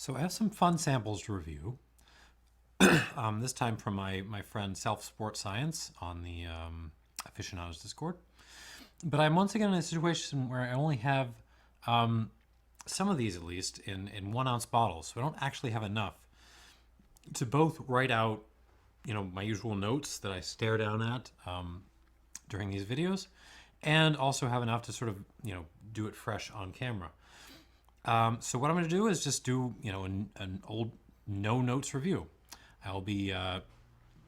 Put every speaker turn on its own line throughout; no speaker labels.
So I have some fun samples to review. This time from my friend SelfSportScience on the Aficionados Discord. But I'm once again in a situation where I only have some of these, at least, in 1 ounce bottles. So I don't actually have enough to both write out, my usual notes that I stare down at during these videos, and also have enough to sort of, do it fresh on camera. So what I'm going to do is just do, an old no notes review. I'll be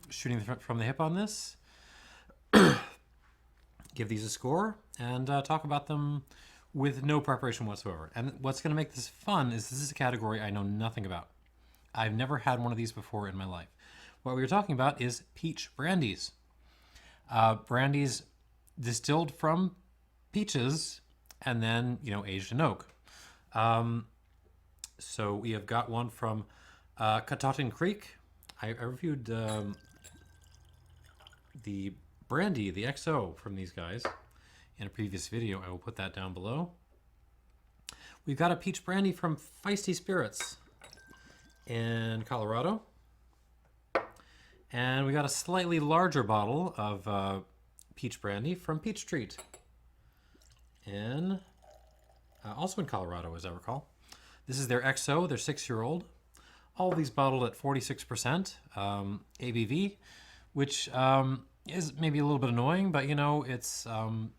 shooting from the hip on this, give these a score, and talk about them with no preparation whatsoever. And what's going to make this fun is this is a category I know nothing about. I've never had one of these before in my life. What we were talking about is peach brandies. Brandies distilled from peaches and then, aged in oak. So we have got one from Catoctin Creek. I reviewed the brandy, the XO from these guys in a previous video. I will put that down below. We've got a peach brandy from Feisty Spirits in Colorado. And we got a slightly larger bottle of peach brandy from Peach Treat in also in Colorado, as I recall. This is their XO, their 6-year-old. All of these bottled at 46% ABV, which is maybe a little bit annoying, but it's I'm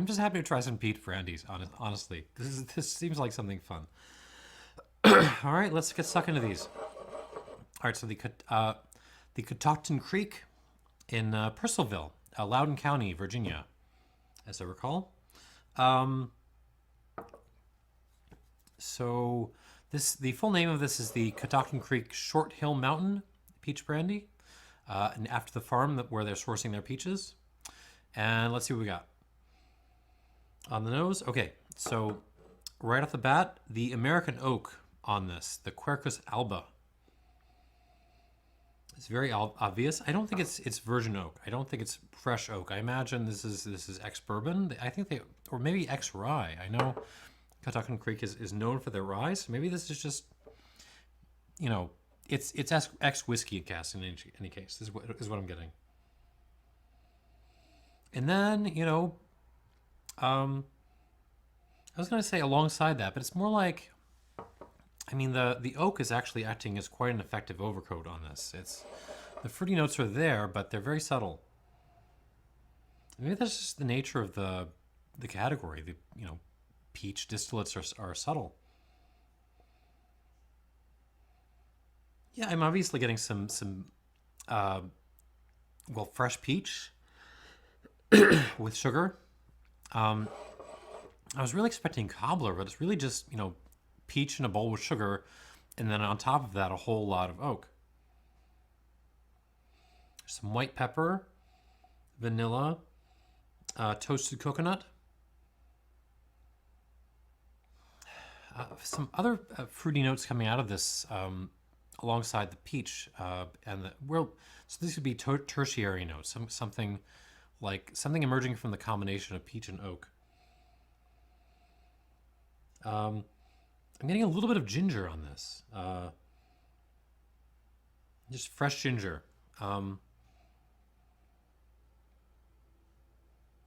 just happy to try some peach brandies. Honestly, this seems like something fun. All right, let's get stuck into these. All right, so the Catoctin Creek in Purcellville, Loudoun County, Virginia, as I recall. So the full name of this is the Catoctin Creek Short Hill Mountain Peach Brandy, and after the farm where they're sourcing their peaches. And let's see what we got on the nose. Okay, so right off the bat, the American oak on this, the Quercus alba. It's very obvious. I don't think it's virgin oak. I don't think it's fresh oak. I imagine this is ex-bourbon. I think or maybe ex-rye. I know Catoctin Creek is known for their rye, so maybe this is just, it's ex-whiskey cast in any case. This is what I'm getting. And then, I was going to say alongside that, but it's more like, the oak is actually acting as quite an effective overcoat on this. The fruity notes are there, but they're very subtle. Maybe that's just the nature of the category. Peach distillates are subtle. Yeah, I'm obviously getting some fresh peach with sugar. I was really expecting cobbler, but it's really just, peach in a bowl with sugar, and then on top of that, a whole lot of oak. Some white pepper, vanilla, toasted coconut. Some other fruity notes coming out of this alongside the peach so these would be tertiary notes, something emerging from the combination of peach and oak. I'm getting a little bit of ginger on this, just fresh ginger.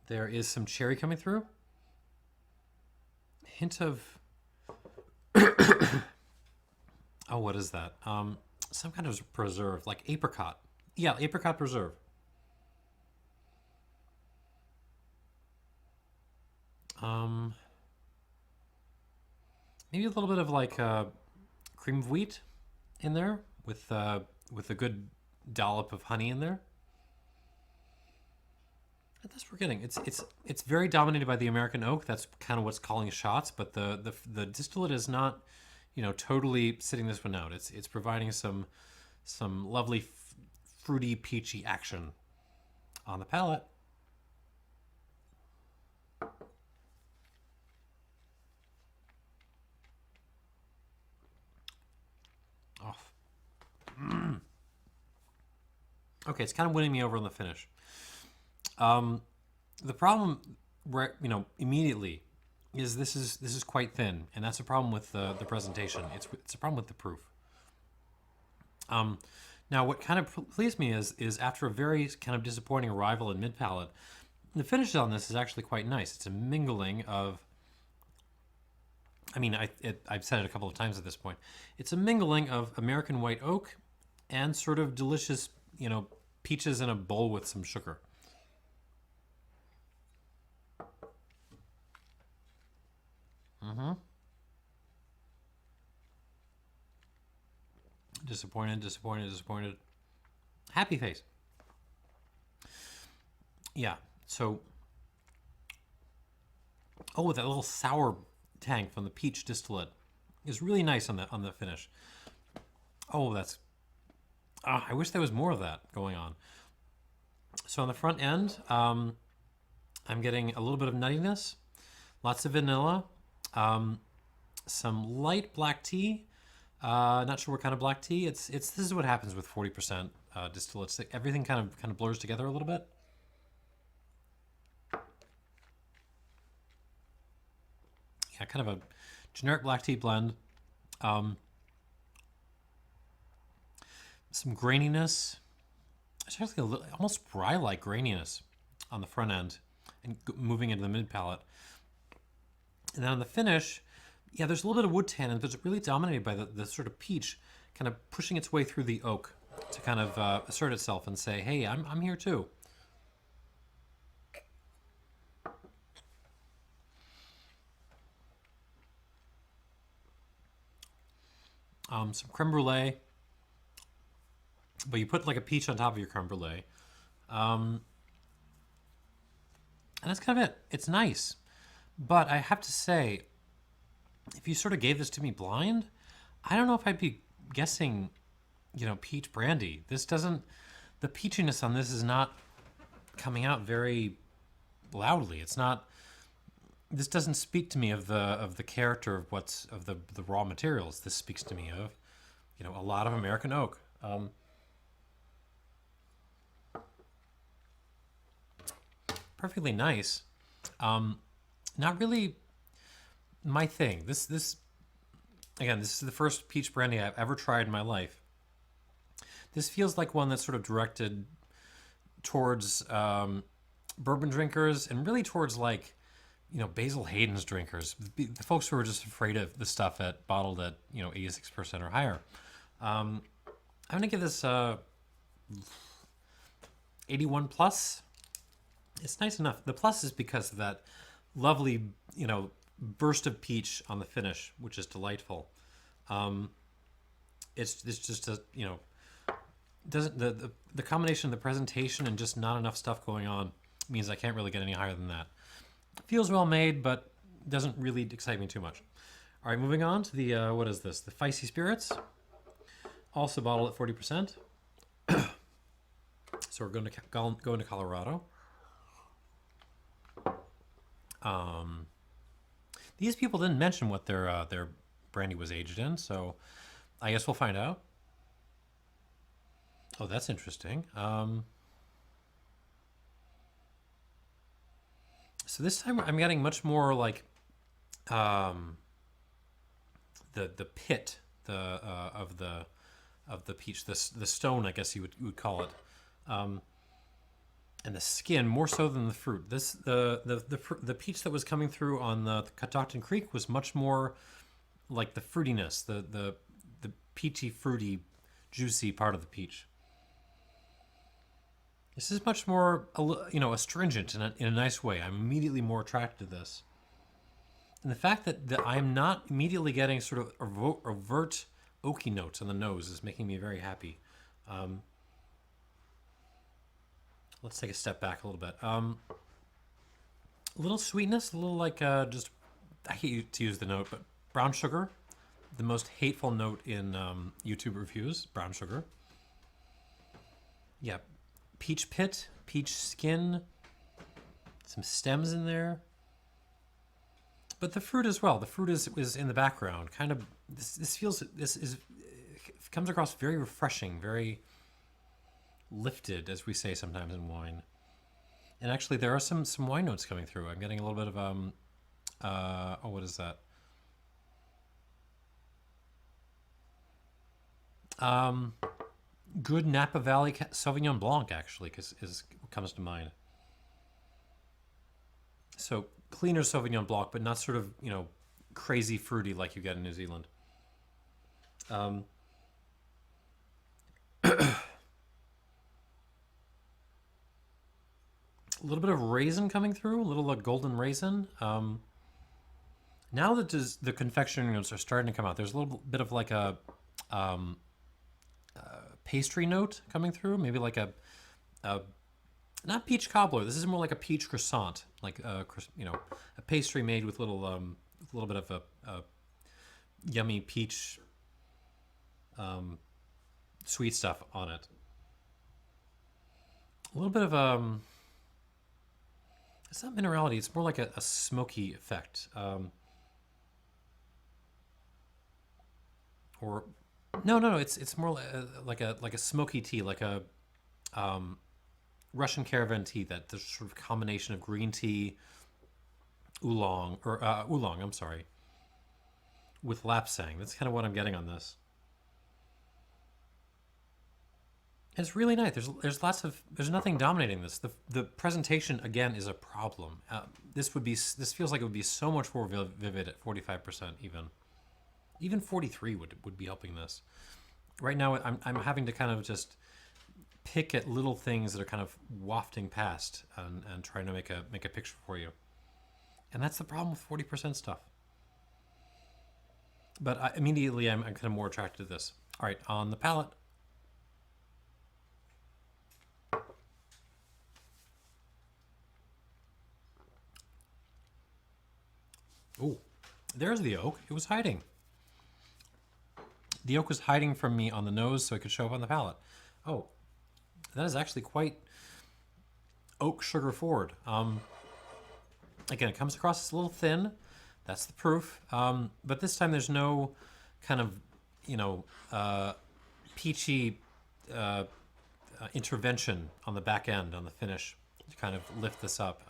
There is some cherry coming through. Hint of oh, what is that? Some kind of preserve, like apricot. Yeah, apricot preserve. Maybe a little bit of cream of wheat in there with a good dollop of honey in there. That's what we're getting. It's very dominated by the American oak. That's kind of what's calling shots, but the distillate is not, totally sitting this one out. It's providing some lovely fruity peachy action on the palate. Oh. Okay, it's kind of winning me over on the finish. The problem, immediately is this is quite thin, and that's a problem with the presentation. It's a problem with the proof. Now, what kind of pleased me is after a very kind of disappointing arrival in mid palate, the finish on this is actually quite nice. It's a mingling of, I mean, I've said it a couple of times at this point. It's a mingling of American white oak and sort of delicious, peaches in a bowl with some sugar. Disappointed, disappointed, disappointed. Happy face. Yeah. So, oh, that little sour tang from the peach distillate is really nice on the finish. Oh, that's. I wish there was more of that going on. So on the front end, I'm getting a little bit of nuttiness, lots of vanilla, some light black tea. Not sure what kind of black tea. This is what happens with 40% distillates. Everything kind of blurs together a little bit. Yeah, kind of a generic black tea blend. Some graininess. It's actually almost rye-like graininess on the front end and moving into the mid palate. And then on the finish, yeah, there's a little bit of wood tannin, but it's really dominated by the sort of peach kind of pushing its way through the oak to kind of assert itself and say, hey, I'm here too. Some creme brulee, but you put like a peach on top of your creme brulee. And that's kind of it. It's nice. But I have to say, if you sort of gave this to me blind, I don't know if I'd be guessing, peach brandy. The peachiness on this is not coming out very loudly. It's not, this doesn't speak to me of the character of the raw materials. This speaks to me of, a lot of American oak. Perfectly nice. Not really my thing. This again, this is the first peach brandy I've ever tried in my life. This feels like one that's sort of directed towards bourbon drinkers and really towards Basil Hayden's drinkers, the folks who are just afraid of the stuff bottled at 86% or higher. I'm gonna give this 81 plus. It's nice enough. The plus is because of that lovely, burst of peach on the finish, which is delightful. It's just doesn't the combination of the presentation and just not enough stuff going on means I can't really get any higher than that. Feels well made, but doesn't really excite me too much. All right, moving on to the what is this? The Feisty Spirits, also bottled at 40%. So we're going to Colorado. These people didn't mention what their brandy was aged in, so I guess we'll find out. Oh, that's interesting. So this time I'm getting much more like the pit of the peach, the stone, I guess you would call it. And the skin more so than the fruit. The peach that was coming through on the Catoctin Creek was much more like the fruitiness, the peachy, fruity, juicy part of the peach. This is much more astringent in a nice way. I'm immediately more attracted to this, and the fact that I'm not immediately getting sort of overt oaky notes on the nose is making me very happy. Let's take a step back a little bit. A little sweetness, a little like just, I hate to use the note, but brown sugar. The most hateful note in YouTube reviews, brown sugar. Yeah, peach pit, peach skin, some stems in there. But the fruit as well. The fruit is in the background. Kind of, this comes across very refreshing, very lifted, as we say sometimes in wine. And actually, there are some wine notes coming through. I'm getting a little bit of oh, what is that? Good Napa Valley Sauvignon Blanc, actually, because is what comes to mind. So cleaner Sauvignon Blanc, but not sort of, crazy fruity like you get in New Zealand. Um, a little bit of raisin coming through, a little golden raisin. Now that the confectionery notes are starting to come out, there's a little bit of like a um, pastry note coming through, maybe like a not peach cobbler. This is more like a peach croissant, like a pastry made with a little bit of a yummy peach sweet stuff on it. A little bit of it's not minerality. It's more like a smoky effect, or no. It's more like a smoky tea, like a Russian caravan tea. That there's sort of combination of green tea, oolong. I'm sorry, with lapsang. That's kind of what I'm getting on this. It's really nice. There's nothing dominating this. The presentation again is a problem. This feels like it would be so much more vivid at 45% even 43 would be helping this. Right now I'm having to kind of just pick at little things that are kind of wafting past and trying to make a picture for you. And that's the problem with 40% stuff. But immediately I'm kind of more attracted to this. All right, on the palate. Oh, there's the oak. It was hiding. The oak was hiding from me on the nose so it could show up on the palate. Oh, that is actually quite oak sugar forward. Again, it comes across as a little thin. That's the proof. But this time there's no kind of, peachy intervention on the back end, on the finish, to kind of lift this up.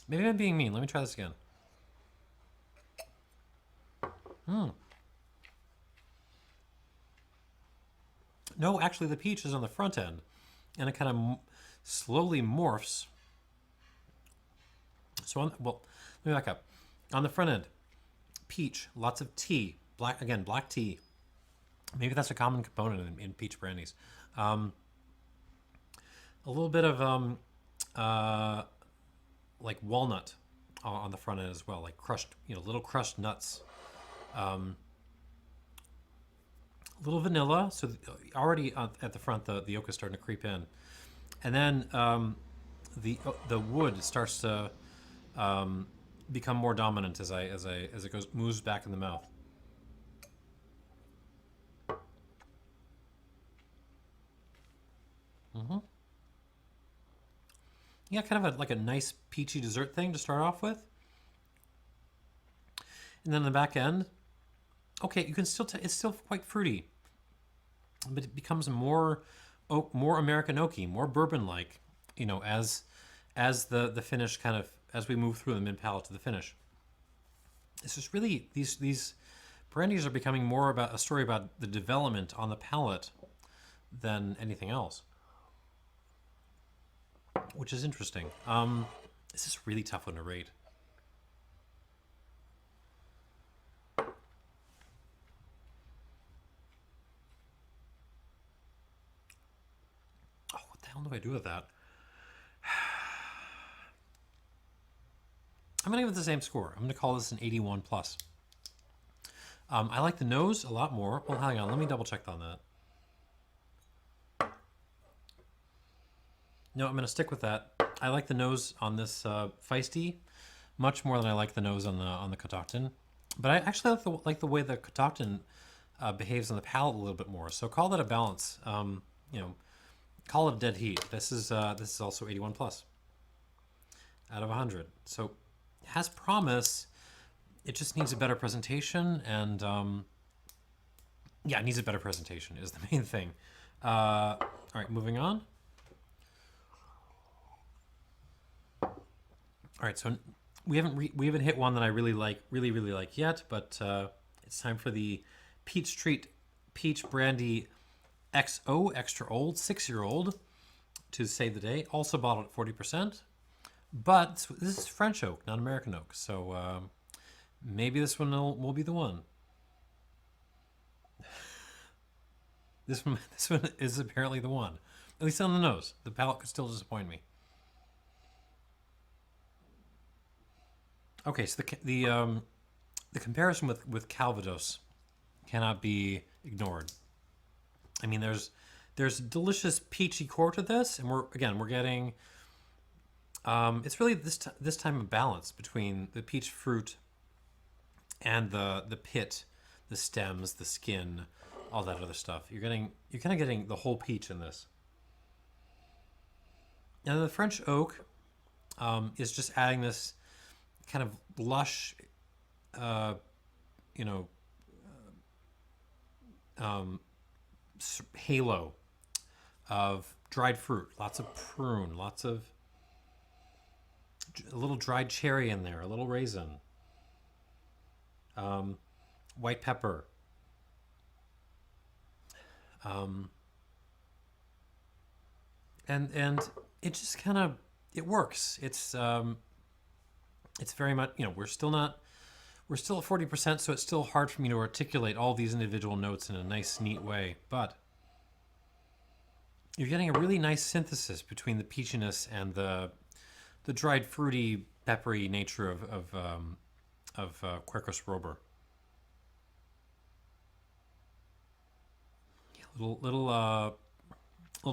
Maybe I'm being mean. Let me try this again. No, actually the peach is on the front end, and it kind of slowly morphs. So, let me back up. On the front end, peach, lots of tea, black tea. Maybe that's a common component in peach brandies. A little bit of like walnut on the front end as well, like crushed, little crushed nuts. A little vanilla, so already at the front, the oak is starting to creep in, and then the wood starts to become more dominant as it moves back in the mouth. Yeah, kind of like a nice peachy dessert thing to start off with, and then the back end. Okay, you can still it's still quite fruity, but it becomes more American oaky, more bourbon-like, as the finish kind of, as we move through the mid palate to the finish. It's just really these brandies are becoming more about a story about the development on the palate than anything else, which is interesting. This is a really tough one to rate. What do I do with that? I'm gonna give it the same score. I'm gonna call this an 81 plus. I like the nose a lot more. Well, hang on, let me double check on that. No, I'm gonna stick with that. I like the nose on this Feisty much more than I like the nose on the Catoctin. But I actually like the way the Catoctin behaves on the palate a little bit more. So call that a balance. Call it dead heat. This is also 81 plus out of 100. So it has promise. It just needs a better presentation, and yeah, it needs a better presentation is the main thing. All right, moving on. All right, so we haven't hit one that I really like yet, but it's time for the Peach Treat Peach Brandy XO Extra Old 6-year-old to save the day. Also bottled at 40%, but this is French oak, not American oak, so maybe this one will be the one. This one is apparently the one, at least on the nose. The palate could still disappoint me. Okay, so the comparison with Calvados cannot be ignored. I mean, there's delicious peachy core to this, and we're getting it's really this time a balance between the peach fruit and the pit, the stems, the skin, all that other stuff. You're kind of getting the whole peach in this. And the French oak is just adding this kind of lush, you know, halo of dried fruit. Lots of prune, lots of a little dried cherry in there, a little raisin, white pepper. And it just kind of it works. It's very much, we're still at 40%, so it's still hard for me to articulate all these individual notes in a nice, neat way. But you're getting a really nice synthesis between the peachiness and the dried, fruity, peppery nature of Quercus robur. Little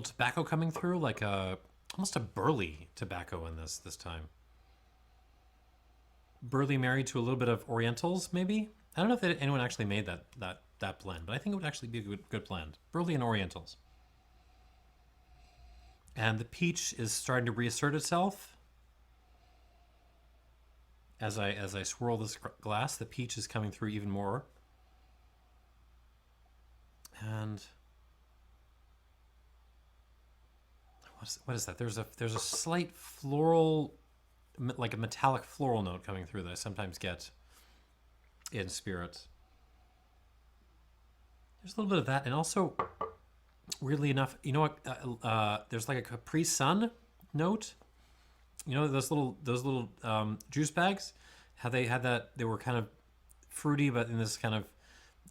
tobacco coming through, like almost a burley tobacco in this time. Burley married to a little bit of Orientals, maybe. I don't know if anyone actually made that blend, but I think it would actually be a good blend. Burley and Orientals. And the peach is starting to reassert itself. As I swirl this glass, the peach is coming through even more. And what is that? There's a slight floral, like a metallic floral note coming through that I sometimes get in spirits. There's a little bit of that, and also, weirdly enough, you know what? There's like a Capri Sun note. You know those little juice bags? How they had that? They were kind of fruity, but in this kind of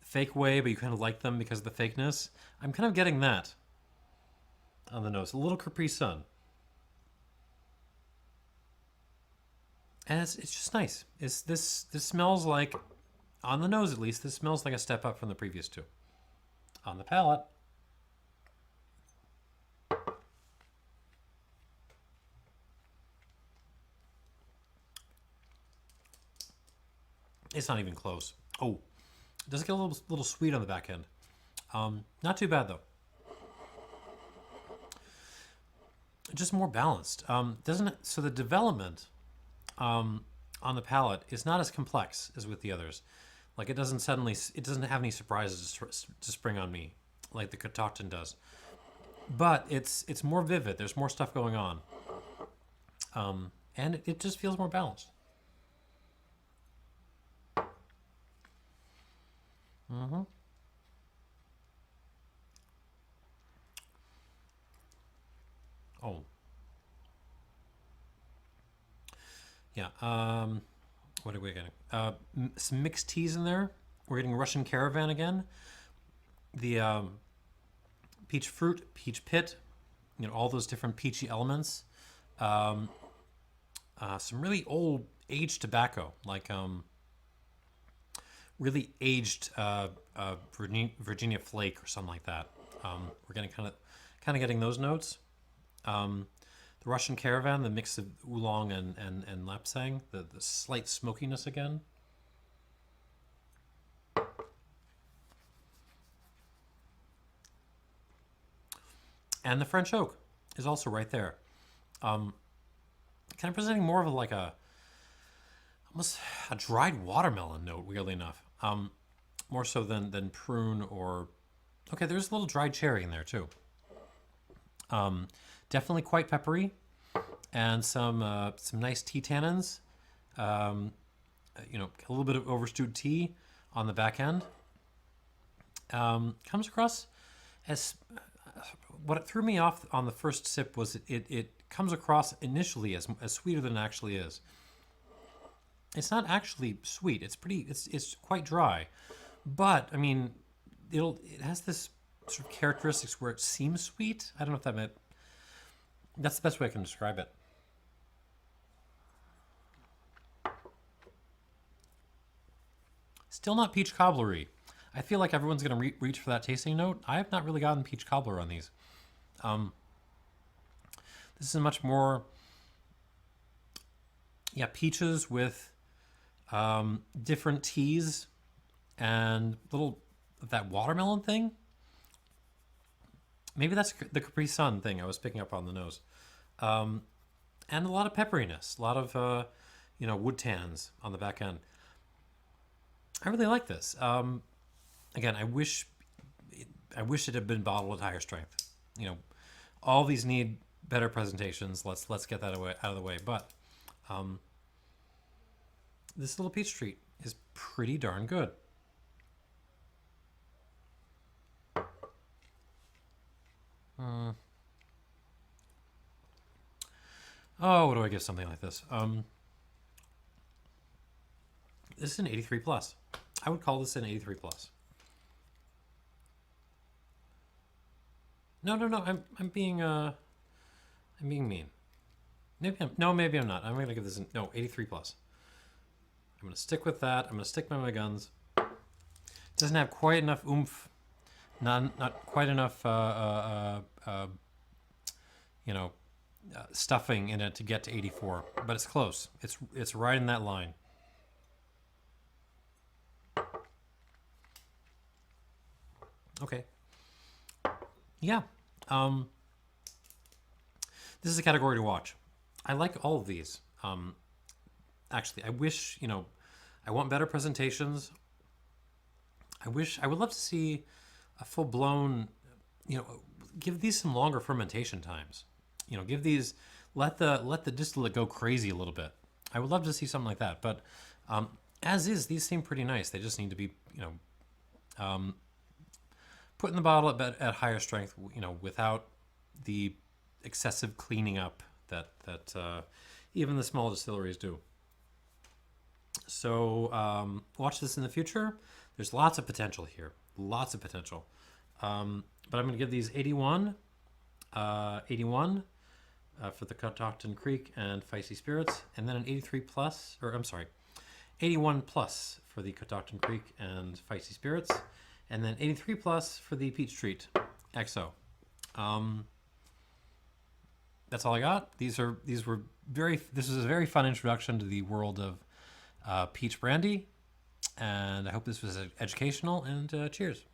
fake way, but you kind of like them because of the fakeness. I'm kind of getting that on the nose. A little Capri Sun. And it's just nice. This smells like, on the nose at least, this smells like a step up from the previous two. On the palate, it's not even close. Oh, it does get a little sweet on the back end. Not too bad though. Just more balanced. Doesn't it? So the development on the palate is not as complex as with the others. Like it doesn't have any surprises to spring on me like the Catoctin does. But it's more vivid. There's more stuff going on. And it just feels more balanced. Mm-hmm. Oh. Yeah. What are we getting? Some mixed teas in there. We're getting Russian Caravan again. The peach fruit, peach pit, all those different peachy elements. Some really old aged tobacco, like really aged Virginia flake or something like that. We're getting kind of getting those notes. The Russian Caravan, the mix of oolong and lapsang, the slight smokiness again. And the French oak is also right there. Kind of presenting more of almost a dried watermelon note, weirdly enough. More so than prune or... Okay, there's a little dried cherry in there too. Definitely quite peppery, and some nice tea tannins. you know, a little bit of overstewed tea on the back end. Comes across as what threw me off on the first sip was it comes across initially as sweeter than it actually is. It's not actually sweet. It's quite dry, but I mean, it has this sort of characteristics where it seems sweet. I don't know if that's the best way I can describe it. Still not peach cobblery. I feel like everyone's going to reach for that tasting note. I have not really gotten peach cobbler on these. This is much more, yeah, peaches with different teas and little that watermelon thing. Maybe that's the Capri Sun thing I was picking up on the nose. And a lot of pepperiness, a lot of you know, wood tans on the back end. I really like this. Again, I wish it had been bottled at higher strength. You know, all these need better presentations. Let's get that out of the way. But this little peach treat is pretty darn good. Oh, what do I give something like this? This is an 83 plus. I would call this an 83 plus. No. I'm being mean. Maybe I'm not. I'm gonna give this no 83 plus. I'm gonna stick with that. I'm gonna stick by my guns. It doesn't have quite enough oomph. Not quite enough. You know, stuffing in it to get to 84, but it's close. It's right in that line. Okay. Yeah. This is a category to watch. I like all of these. Actually, I wish, you know, I want better presentations. I would love to see a full-blown, you know, give these some longer fermentation times. You know, give these, let the distillate go crazy a little bit. I would love to see something like that. But as is, these seem pretty nice. They just need to be, you know, put in the bottle at higher strength, you know, without the excessive cleaning up that even the small distilleries do. So watch this in the future. There's lots of potential here, lots of potential. But I'm going to give these 81 for the Catoctin Creek and Feisty Spirits, and then an 83 plus, or I'm sorry, 81 plus for the Catoctin Creek and Feisty Spirits, and then 83 plus for the Peach Treat XO. That's all I got. This was a very fun introduction to the world of peach brandy, and I hope this was educational, and cheers.